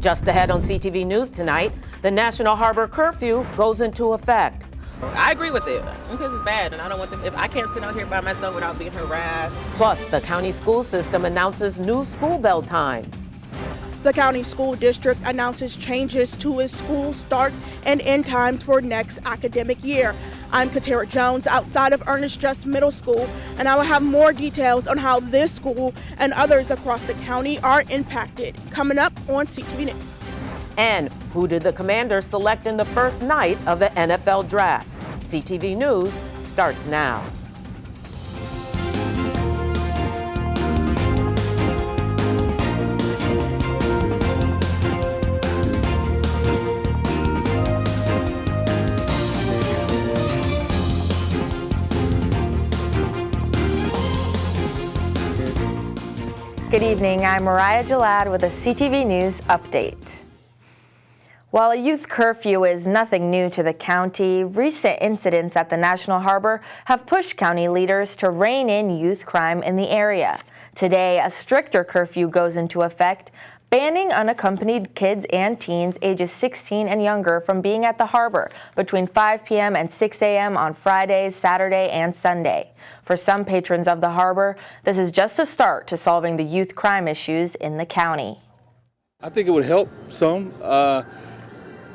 Just ahead on CTV News tonight, the National Harbor Curfew goes into effect. I agree with it because it's bad, and I don't want them. If I can't sit out here by myself without being harassed. Plus, the county school system announces new school bell times. The county school district announces changes to its school start and end times for next academic year. I'm Katara Jones outside of Ernest Just Middle School, and I will have more details on how this school and others across the county are impacted coming up on CTV News. And who did the Commanders select in the first night of the NFL Draft? CTV News starts now. Good evening, I'm Mariah Jalad with a CTV News update. While a youth curfew is nothing new to the county, recent incidents at the National Harbor have pushed county leaders to rein in youth crime in the area. Today, a stricter curfew goes into effect, banning unaccompanied kids and teens ages 16 and younger from being at the harbor between 5 p.m. and 6 a.m. on Fridays, Saturday, and Sunday. For some patrons of the harbor, this is just a start to solving the youth crime issues in the county. I think it would help some.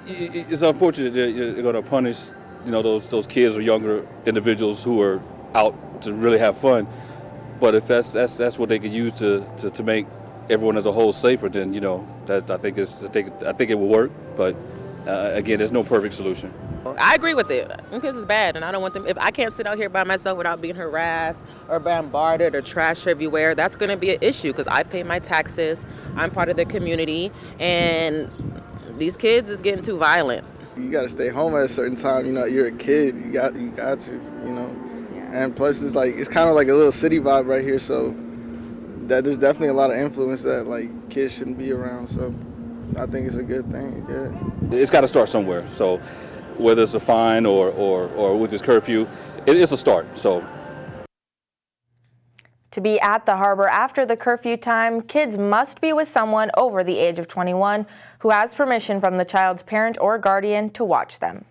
It's unfortunate that you're going to punish, those kids or younger individuals who are out to really have fun. But if that's what they could use to make everyone as a whole safer, then I think it will work. But again, there's no perfect solution. I agree with it because it's bad, and I don't want them. If I can't sit out here by myself without being harassed or bombarded or trash everywhere, that's going to be an issue because I pay my taxes. I'm part of the community, and these kids is getting too violent. You got to stay home at a certain time. You're a kid. You got to. And plus, it's kind of like a little city vibe right here. So that there's definitely a lot of influence that kids shouldn't be around. So I think it's a good thing. Yeah. It's got to start somewhere. So whether it's a fine or with this curfew, it's a start. So. To be at the harbor after the curfew time, kids must be with someone over the age of 21 who has permission from the child's parent or guardian to watch them.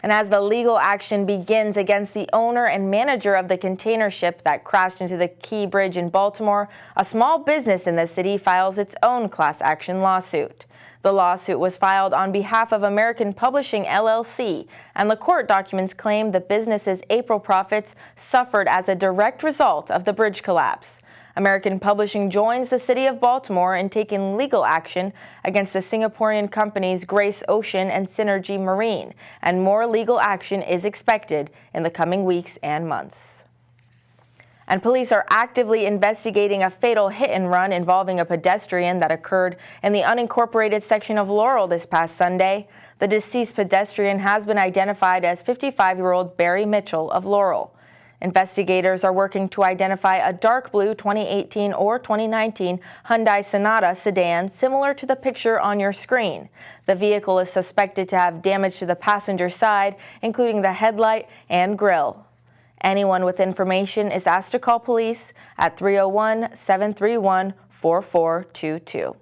And as the legal action begins against the owner and manager of the container ship that crashed into the Key Bridge in Baltimore, a small business in the city files its own class action lawsuit. The lawsuit was filed on behalf of American Publishing LLC, and the court documents claim the business's April profits suffered as a direct result of the bridge collapse. American Publishing joins the city of Baltimore in taking legal action against the Singaporean companies Grace Ocean and Synergy Marine, and more legal action is expected in the coming weeks and months. And police are actively investigating a fatal hit-and-run involving a pedestrian that occurred in the unincorporated section of Laurel this past Sunday. The deceased pedestrian has been identified as 55-year-old Barry Mitchell of Laurel. Investigators are working to identify a dark blue 2018 or 2019 Hyundai Sonata sedan similar to the picture on your screen. The vehicle is suspected to have damage to the passenger side, including the headlight and grille. Anyone with information is asked to call police at 301-731-4422.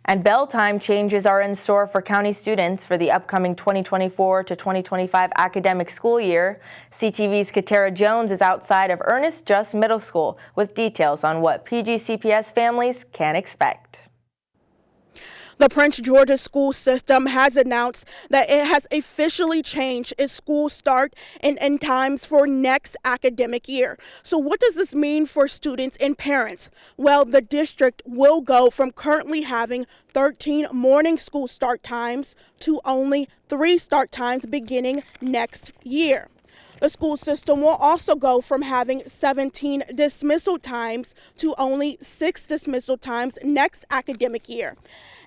And bell time changes are in store for county students for the upcoming 2024 to 2025 academic school year. CTV's Katara Jones is outside of Ernest Just Middle School with details on what PGCPS families can expect. The Prince George's school system has announced that it has officially changed its school start and end times for next academic year. So what does this mean for students and parents? Well, the district will go from currently having 13 morning school start times to only 3 start times beginning next year. The school system will also go from having 17 dismissal times to only 6 dismissal times next academic year.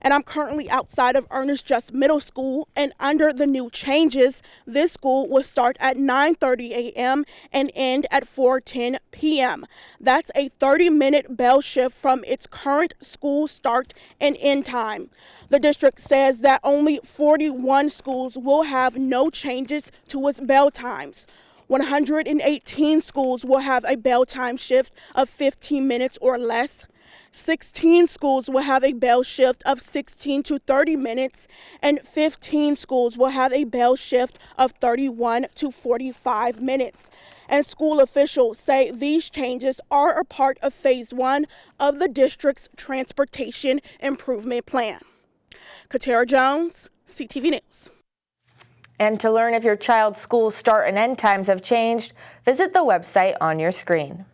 And I'm currently outside of Ernest Just Middle School, and under the new changes, this school will start at 9:30 a.m. and end at 4:10 p.m. That's a 30-minute bell shift from its current school start and end time. The district says that only 41 schools will have no changes to its bell times. 118 schools will have a bell time shift of 15 minutes or less. 16 schools will have a bell shift of 16 to 30 minutes, and 15 schools will have a bell shift of 31 to 45 minutes. And school officials say these changes are a part of phase 1 of the district's transportation improvement plan. Katara Jones, CTV News. And to learn if your child's school start and end times have changed, visit the website on your screen.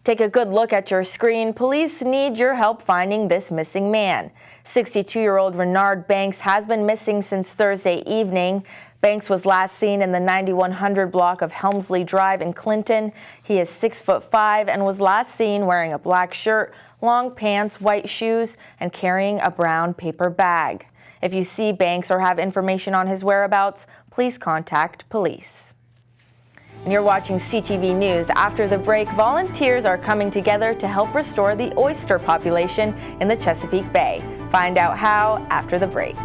Take a good look at your screen. Police need your help finding this missing man. 62-year-old Renard Banks has been missing since Thursday evening. Banks was last seen in the 9100 block of Helmsley Drive in Clinton. He is 6'5" and was last seen wearing a black shirt, long pants, white shoes, and carrying a brown paper bag. If you see Banks or have information on his whereabouts, please contact police. And you're watching CTV News. After the break, volunteers are coming together to help restore the oyster population in the Chesapeake Bay. Find out how after the break.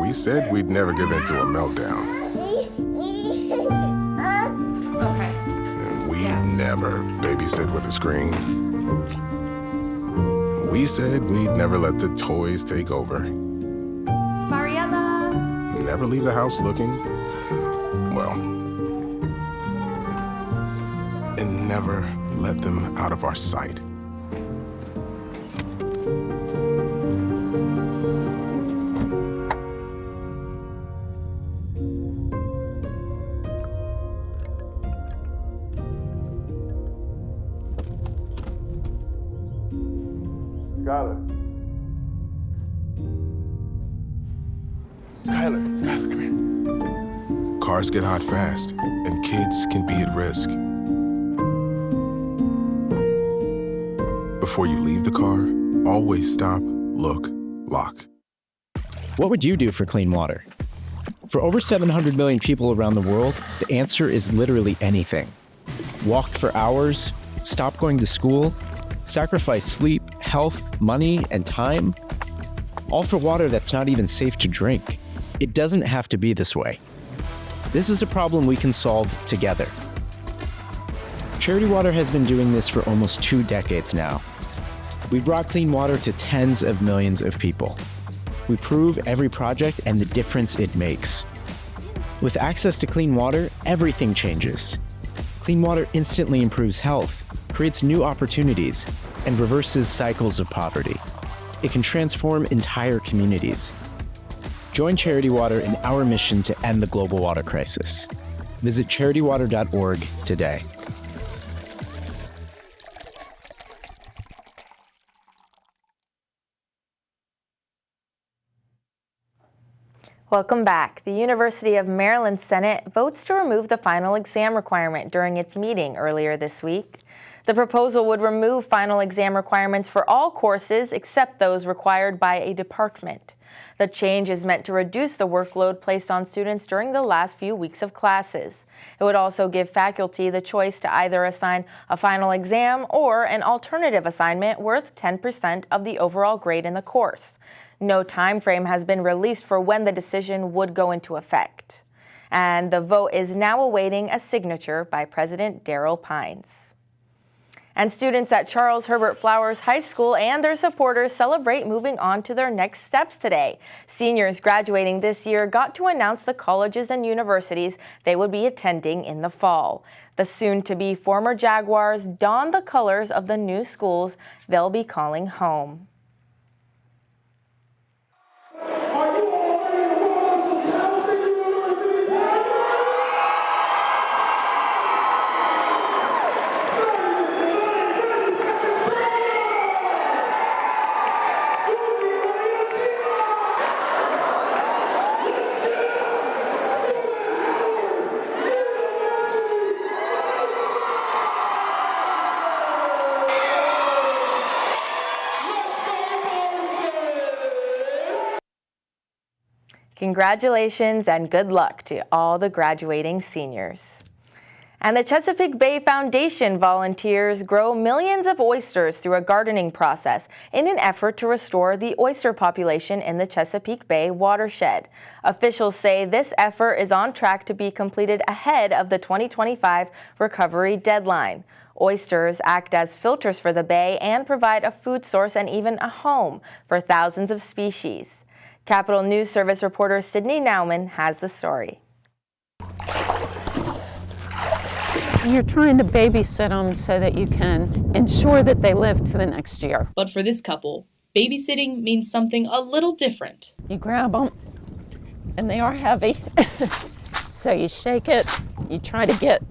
We said we'd never give in to a meltdown. Okay. And we'd never babysit with a screen. We said we'd never let the toys take over. Mariella. Never leave the house looking, well, and never let them out of our sight. Skylar, come here. Cars get hot fast, and kids can be at risk. Before you leave the car, always stop, look, lock. What would you do for clean water? For over 700 million people around the world, the answer is literally anything. Walk for hours, stop going to school, sacrifice sleep, health, money, and time, all for water that's not even safe to drink. It doesn't have to be this way. This is a problem we can solve together. Charity Water has been doing this for almost 2 decades now. We've brought clean water to tens of millions of people. We prove every project and the difference it makes. With access to clean water, everything changes. Clean water instantly improves health, creates new opportunities, and reverses cycles of poverty. It can transform entire communities. Join Charity Water in our mission to end the global water crisis. Visit charitywater.org today. Welcome back. The University of Maryland Senate votes to remove the final exam requirement during its meeting earlier this week. The proposal would remove final exam requirements for all courses except those required by a department. The change is meant to reduce the workload placed on students during the last few weeks of classes. It would also give faculty the choice to either assign a final exam or an alternative assignment worth 10% of the overall grade in the course. No time frame has been released for when the decision would go into effect. And the vote is now awaiting a signature by President Darrell Pines. And students at Charles Herbert Flowers High School and their supporters celebrate moving on to their next steps today. Seniors graduating this year got to announce the colleges and universities they would be attending in the fall. The soon-to-be former Jaguars don the colors of the new schools they'll be calling home. Congratulations and good luck to all the graduating seniors. And the Chesapeake Bay Foundation volunteers grow millions of oysters through a gardening process in an effort to restore the oyster population in the Chesapeake Bay watershed. Officials say this effort is on track to be completed ahead of the 2025 recovery deadline. Oysters act as filters for the bay and provide a food source and even a home for thousands of species. Capitol News Service reporter Sydney Nauman has the story. You're trying to babysit them so that you can ensure that they live to the next year. But for this couple, babysitting means something a little different. You grab them, and they are heavy. So you shake it, you try to get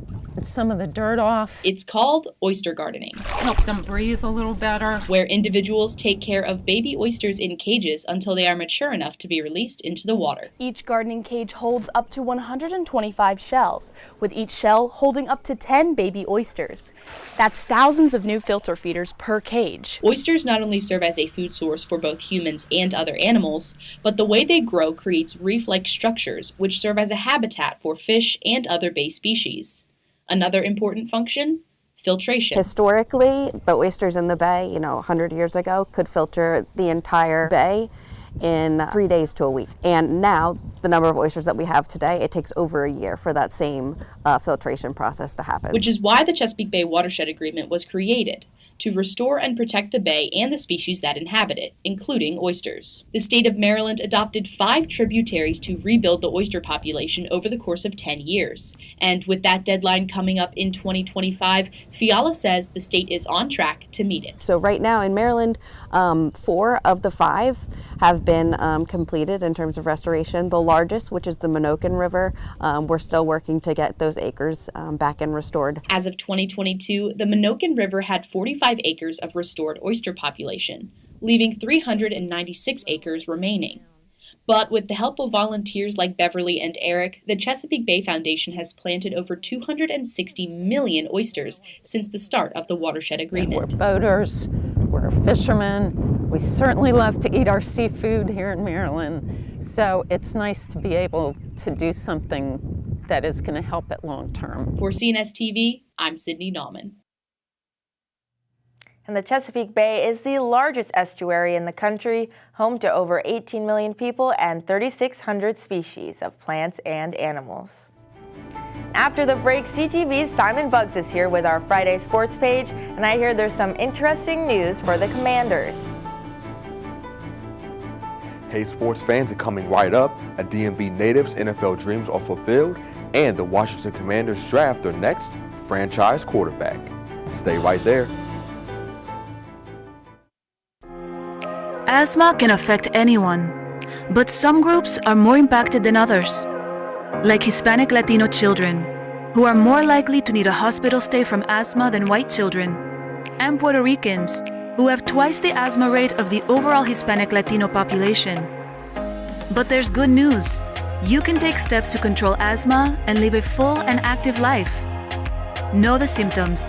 some of the dirt off. It's called oyster gardening. Help them breathe a little better. Where individuals take care of baby oysters in cages until they are mature enough to be released into the water. Each gardening cage holds up to 125 shells, with each shell holding up to 10 baby oysters. That's thousands of new filter feeders per cage. Oysters not only serve as a food source for both humans and other animals, but the way they grow creates reef-like structures which serve as a habitat for fish and other bay species. Another important function, filtration. Historically, the oysters in the bay, 100 years ago, could filter the entire bay in 3 days to a week. And now, the number of oysters that we have today, it takes over a year for that same filtration process to happen. Which is why the Chesapeake Bay Watershed Agreement was created, to restore and protect the bay and the species that inhabit it, including oysters. The state of Maryland adopted 5 tributaries to rebuild the oyster population over the course of 10 years. And with that deadline coming up in 2025, Fiala says the state is on track to meet it. So right now in Maryland, 4 of the 5 have been completed in terms of restoration. The largest, which is the Minokan River, we're still working to get those acres back and restored. As of 2022, the Minokan River had 45 acres of restored oyster population, leaving 396 acres remaining. But with the help of volunteers like Beverly and Eric, the Chesapeake Bay Foundation has planted over 260 million oysters since the start of the watershed agreement. And we're boaters, we're fishermen, we certainly love to eat our seafood here in Maryland, so it's nice to be able to do something that is going to help it long term. For CNS TV, I'm Sydney Nauman. And the Chesapeake Bay is the largest estuary in the country, home to over 18 million people and 3,600 species of plants and animals. After the break, CTV's Simon Buggs is here with our Friday sports page, and I hear there's some interesting news for the Commanders. Hey, sports fans, are coming right up. A DMV native's NFL dreams are fulfilled, and the Washington Commanders draft their next franchise quarterback. Stay right there. Asthma can affect anyone, but some groups are more impacted than others, like Hispanic Latino children, who are more likely to need a hospital stay from asthma than white children, and Puerto Ricans, who have twice the asthma rate of the overall Hispanic Latino population. But there's good news. You can take steps to control asthma and live a full and active life. Know the symptoms: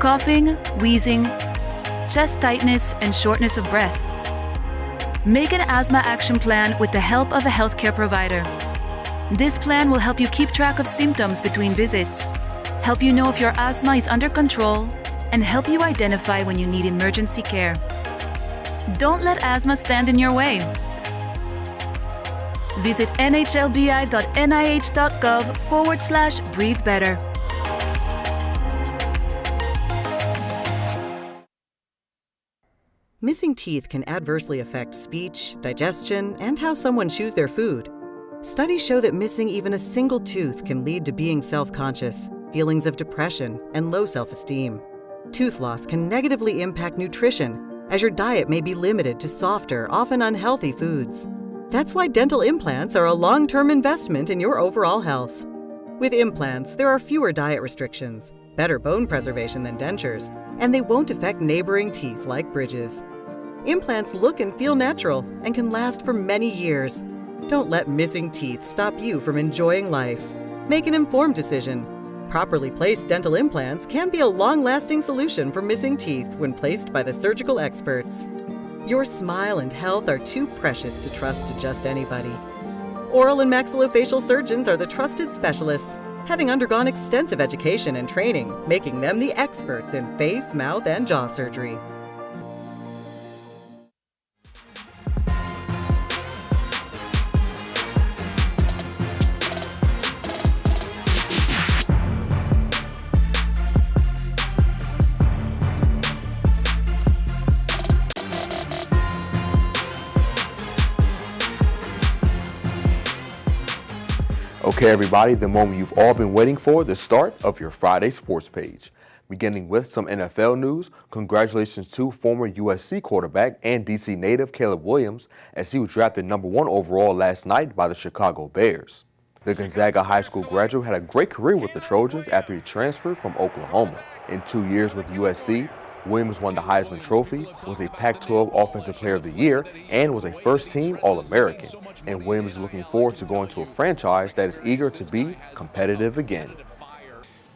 coughing, wheezing, chest tightness, and shortness of breath. Make an asthma action plan with the help of a healthcare provider. This plan will help you keep track of symptoms between visits, help you know if your asthma is under control, and help you identify when you need emergency care. Don't let asthma stand in your way. Visit nhlbi.nih.gov/breathe better. Missing teeth can adversely affect speech, digestion, and how someone chews their food. Studies show that missing even a single tooth can lead to being self-conscious, feelings of depression, and low self-esteem. Tooth loss can negatively impact nutrition, as your diet may be limited to softer, often unhealthy foods. That's why dental implants are a long-term investment in your overall health. With implants, there are fewer diet restrictions, better bone preservation than dentures, and they won't affect neighboring teeth like bridges. Implants look and feel natural and can last for many years. Don't let missing teeth stop you from enjoying life. Make an informed decision. Properly placed dental implants can be a long-lasting solution for missing teeth when placed by the surgical experts. Your smile and health are too precious to trust to just anybody. Oral and maxillofacial surgeons are the trusted specialists, having undergone extensive education and training, making them the experts in face, mouth, and jaw surgery. Okay, everybody, the moment you've all been waiting for, the start of your Friday sports page. Beginning with some NFL news, congratulations to former USC quarterback and DC native Caleb Williams as he was drafted #1 overall last night by the Chicago Bears. The Gonzaga High School graduate had a great career with the Trojans after he transferred from Oklahoma. In 2 years with USC, Williams won the Heisman Trophy, was a Pac-12 Offensive Player of the Year, and was a first-team All-American. And Williams is looking forward to going to a franchise that is eager to be competitive again.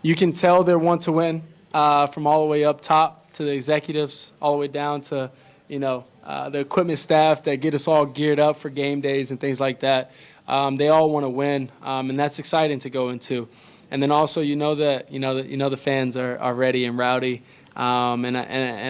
You can tell they want to win from all the way up top to the executives, all the way down to, the equipment staff that get us all geared up for game days and things like that. They all want to win, and that's exciting to go into. And then also, the fans are ready and rowdy. And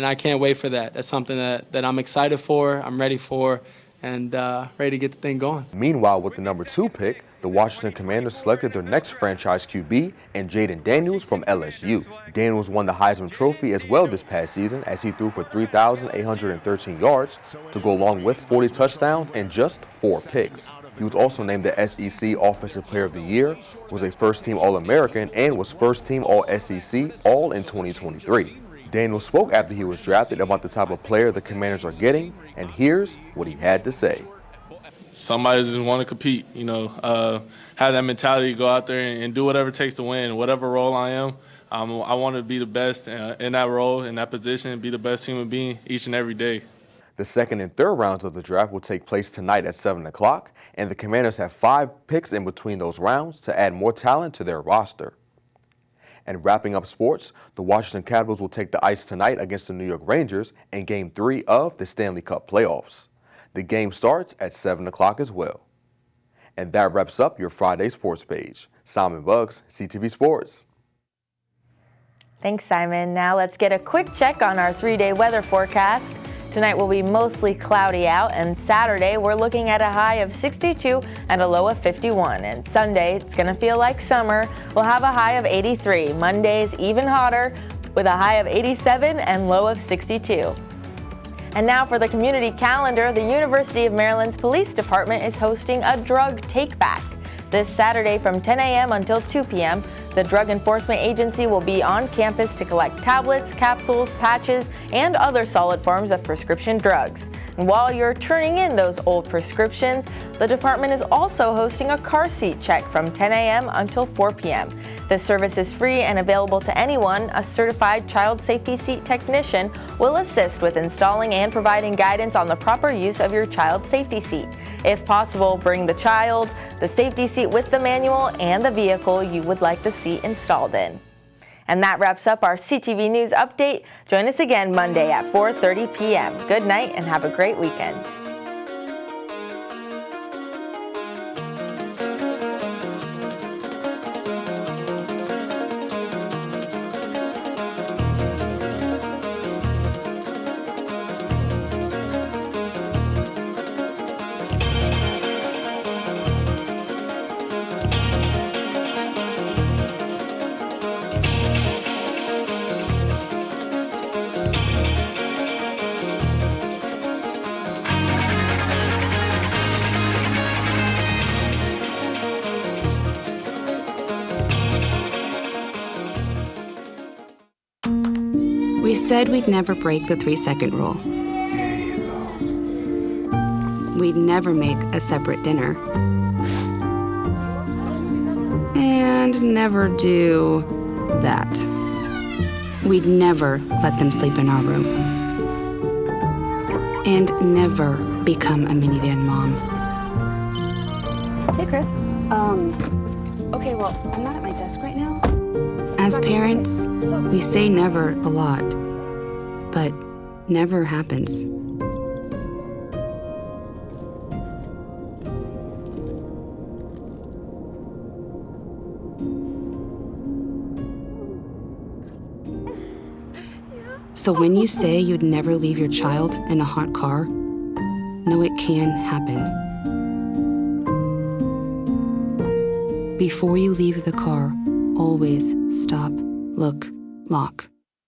I can't wait for that. That's something that I'm excited for, I'm ready for, and ready to get the thing going. Meanwhile, with the #2 pick, the Washington Commanders selected their next franchise QB and Jaden Daniels from LSU. Daniels won the Heisman Trophy as well this past season as he threw for 3,813 yards to go along with 40 touchdowns and just 4 picks. He was also named the SEC Offensive Player of the Year, was a first-team All-American, and was first-team All-SEC all in 2023. Daniels spoke after he was drafted about the type of player the Commanders are getting, and here's what he had to say. Somebody just want to compete, have that mentality to go out there and do whatever it takes to win, whatever role I am. I want to be the best in that role, in that position, be the best human being each and every day. The second and third rounds of the draft will take place tonight at 7 o'clock, and the Commanders have 5 picks in between those rounds to add more talent to their roster. And wrapping up sports, the Washington Capitals will take the ice tonight against the New York Rangers in Game 3 of the Stanley Cup playoffs. The game starts at 7 o'clock as well. And that wraps up your Friday sports page. Simon Buggs, CTV Sports. Thanks, Simon. Now let's get a quick check on our 3-day weather forecast. Tonight will be mostly cloudy out, and Saturday we're looking at a high of 62 and a low of 51. And Sunday it's going to feel like summer. We'll have a high of 83. Monday's even hotter with a high of 87 and low of 62. And now for the community calendar, the University of Maryland's Police Department is hosting a drug take-back. This Saturday from 10 a.m. until 2 p.m., the Drug Enforcement Agency will be on campus to collect tablets, capsules, patches, and other solid forms of prescription drugs. And while you're turning in those old prescriptions, the department is also hosting a car seat check from 10 a.m. until 4 p.m. This service is free and available to anyone. A certified child safety seat technician will assist with installing and providing guidance on the proper use of your child safety seat. If possible, bring the child, the safety seat with the manual, and the vehicle you would like the seat installed in. And that wraps up our CTV News update. Join us again Monday at 4:30 p.m. Good night and have a great weekend. We said we'd never break the 3-second rule. We'd never make a separate dinner. And never do that. We'd never let them sleep in our room. And never become a minivan mom. Hey, Chris. Okay, well, I'm not at my desk right now. As parents, we say never a lot, but never happens. So when you say you'd never leave your child in a hot car, know it can happen. Before you leave the car, always stop, look, lock.